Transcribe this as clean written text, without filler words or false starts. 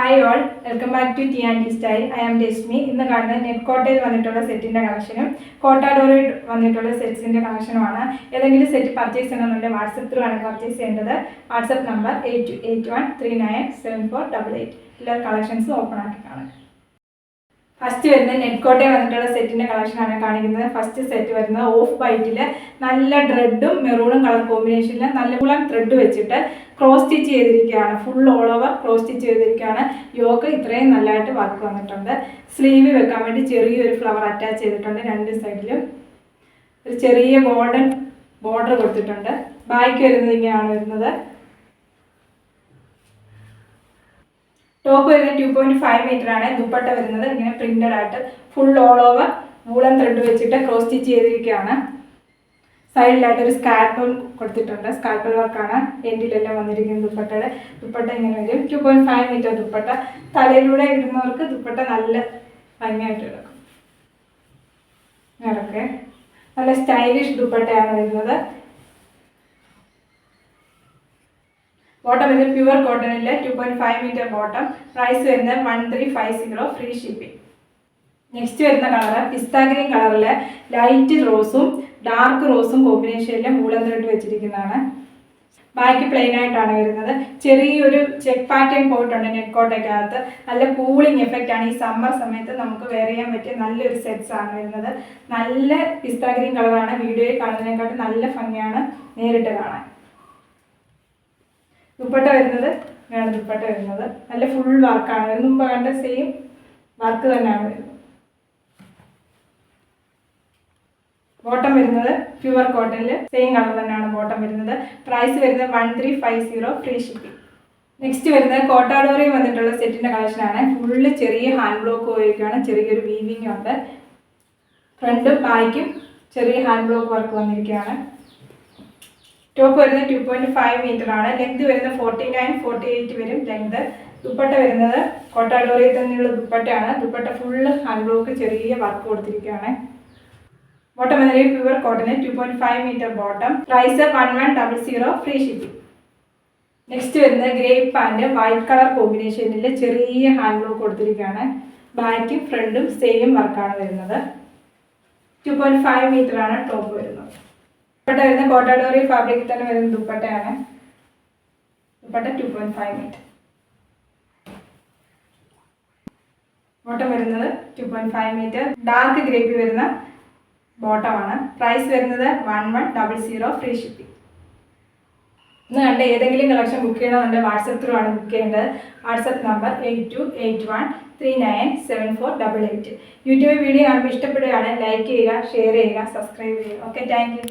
Hi all, welcome back to T and T style. I am Rashmi. ഇന്ന് കാണുന്നത് net കോട്ടയിൽ വന്നിട്ടുള്ള സെറ്റിൻ്റെ കളക്ഷനും കോട്ടാഡോറിൽ വന്നിട്ടുള്ള സെറ്റ്സിൻ്റെ കളക്ഷനുമാണ്. ഏതെങ്കിലും സെറ്റ് പർച്ചേസ് ചെയ്യണമെന്നുണ്ടെങ്കിൽ വാട്സപ്പ് ത്രൂ ആണ് പർച്ചേസ് ചെയ്യേണ്ടത്. WhatsApp number 8281397488. എല്ലാ കളക്ഷൻസും ഓപ്പൺ ആക്കി കാണും. ഫസ്റ്റ് വരുന്നത് നെറ്റ് കോട്ടയിൽ വന്നിട്ടുള്ള സെറ്റിൻ്റെ കളക്ഷനാണ് കാണിക്കുന്നത്. ഫസ്റ്റ് സെറ്റ് വരുന്നത് ഓഫ് വൈറ്റിൽ നല്ല റെഡും മെറൂണും കളർ കോമ്പിനേഷനിൽ നല്ല കുളം ത്രെഡ് വെച്ചിട്ട് ക്രോസ് സ്റ്റിച്ച് ചെയ്തിരിക്കുകയാണ്. Full all over cross stitch ചെയ്തിരിക്കുകയാണ്. യോക്ക് ഇത്രയും നല്ലതായിട്ട് വർക്ക് വന്നിട്ടുണ്ട്. സ്ലീവ് വെക്കാൻ വേണ്ടി ചെറിയൊരു ഫ്ലവർ അറ്റാച്ച് ചെയ്തിട്ടുണ്ട്. രണ്ട് സൈഡിലും ഒരു ചെറിയ ഗോൾഡൻ ബോർഡർ കൊടുത്തിട്ടുണ്ട്. ബാക്ക് വരുന്നത് ഇങ്ങനെയാണ് വരുന്നത്. ടോപ്പ് വരുന്നത് 2.5 മീറ്റർ ആണ്. ദുപ്പട്ട വരുന്നത് ഇങ്ങനെ പ്രിന്റഡ് ആയിട്ട് full all over woollen thread വെച്ചിട്ട് ക്രോസ് സ്റ്റിച്ച് ചെയ്തിരിക്കുകയാണ്. സൈഡിലായിട്ട് ഒരു സ്കാൽപ്പൽ കൊടുത്തിട്ടുണ്ട്. സ്കാൽപ്പൽ വർക്കാണ് എൻഡിലെല്ലാം വന്നിരിക്കുന്നത്. ദുപ്പട്ട ഇങ്ങനെ വരും. 2.5 മീറ്റർ ദുപ്പട്ട. തലയിലൂടെ ഇടുന്നവർക്ക് ദുപ്പട്ട നല്ല ഭംഗിയായിട്ട് എടുക്കും. ഇതൊക്കെ നല്ല സ്റ്റൈലിഷ് ദുപ്പട്ടയാണ് വരുന്നത്. ബോട്ടം വരുന്നത് പ്യുവർ കോട്ടണിൽ 2.5 മീറ്റർ ബോട്ടം. പ്രൈസ് വരുന്നത് 1350, ഫ്രീ ഷിപ്പിംഗ്. നെക്സ്റ്റ് വരുന്ന കളറ് പിസ്ത ഗ്രീൻ കളറിൽ ലൈറ്റ് റോസും ഡാർക്ക് റോസും കോമ്പിനേഷനിൽ വൂളൻ ത്രെഡ് വെച്ചിരിക്കുന്നതാണ്. ബാക്ക് പ്ലെയിൻ ആയിട്ടാണ് വരുന്നത്. ചെറിയൊരു ചെക്ക് പാറ്റേൺ പോയിട്ടുണ്ട് നെറ്റ് കോട്ടയ്ക്കകത്ത്. നല്ല കൂളിംഗ് എഫക്റ്റ് ആണ്. ഈ സമ്മർ സമയത്ത് നമുക്ക് വെയർ ചെയ്യാൻ പറ്റിയ നല്ലൊരു സെറ്റ്സ് ആണ് വരുന്നത്. നല്ല പിസ്ത ഗ്രീൻ കളറാണ്. വീഡിയോയിൽ കാണുന്നതിനെക്കാട്ടും നല്ല ഭംഗിയാണ് നേരിട്ട് കാണാൻ. ദുപ്പട്ട വരുന്നത് ഇങ്ങനെയാണ്. ദുപ്പട്ട വരുന്നത് നല്ല ഫുൾ വർക്കാണ്. മുമ്പ് കണ്ട സെയിം വർക്ക് തന്നെയാണ് വരുന്നത്. ബോട്ടം വരുന്നത് പ്യുവർ കോട്ടണിൽ സെയിം കളർ തന്നെയാണ് ബോട്ടം വരുന്നത്. പ്രൈസ് വരുന്നത് 1350, ഫ്രീ ഷിപ്പിംഗ്. നെക്സ്റ്റ് വരുന്നത് കോട്ടാഡോറിയിൽ വന്നിട്ടുള്ള സെറ്റിൻ്റെ കളക്ഷനാണ്. ഫുള്ള് ചെറിയ ഹാൻഡ് ബ്ലോക്ക് പോയിരിക്കുകയാണ്. ചെറിയൊരു വീവിങ് ഉണ്ട്. ഫ്രണ്ടും ബാക്കും ചെറിയ ഹാൻഡ് ബ്ലോക്ക് വർക്ക് വന്നിരിക്കുകയാണ്. ടോപ്പ് വരുന്നത് 2.5 മീറ്റർ ആണ്. ലെങ്ത് വരുന്നത് 49-48 വരും ലെങ്ത്. ദുപ്പട്ട വരുന്നത് കോട്ടാഡോറിയിൽ തന്നെയുള്ള ദുപ്പട്ടയാണ്. ദുപ്പട്ട ഫുള്ള് ഹാൻഡ് ബ്ലോക്ക് ചെറിയ വർക്ക് കൊടുത്തിരിക്കുകയാണ്. ബോട്ടം വരുന്നത് pure cotton 2.5 metre bottom. Price 1100, free shipping. Next വരുന്നത് ഗ്രേപ്പ് പാൻറ് വൈറ്റ് കളർ കോമ്പിനേഷനിൽ ചെറിയ ഹാൻഡ് ബ്ലോക്ക് കൊടുത്തിരിക്കുകയാണ്. ബാക്കും ഫ്രണ്ടും സെയിം വർക്കാണ് വരുന്നത്. 2.5 മീറ്റർ ആണ് ടോപ്പ് വരുന്നത്. ദുപ്പട്ട വരുന്ന കോട്ടാഡോറി ഫാബ്രിക്കിൽ തന്നെ വരുന്ന ദുപ്പട്ടയാണ്. ദുപ്പട്ട 2.5 മീറ്റർ. ബോട്ടം വരുന്നത് 2.5 മീറ്റർ ഡാർക്ക് ഗ്രേപ്പി വരുന്ന ബോട്ടമാണ്. പ്രൈസ് വരുന്നത് 1100, ഫ്രീ ഷിപ്പിംഗ്. ഇന്ന് കണ്ട ഏതെങ്കിലും കളക്ഷൻ ബുക്ക് ചെയ്യണമെന്നുണ്ടെങ്കിൽ വാട്സപ്പ് ത്രൂ ആണ് ബുക്ക് ചെയ്യേണ്ടത്. WhatsApp number 8281397488. യൂട്യൂബ് വീഡിയോ കാണുമ്പോൾ ഇഷ്ടപ്പെടുകയാണെങ്കിൽ ലൈക്ക് ചെയ്യുക, ഷെയർ ചെയ്യുക, സബ്സ്ക്രൈബ് ചെയ്യുക. Okay, thank you.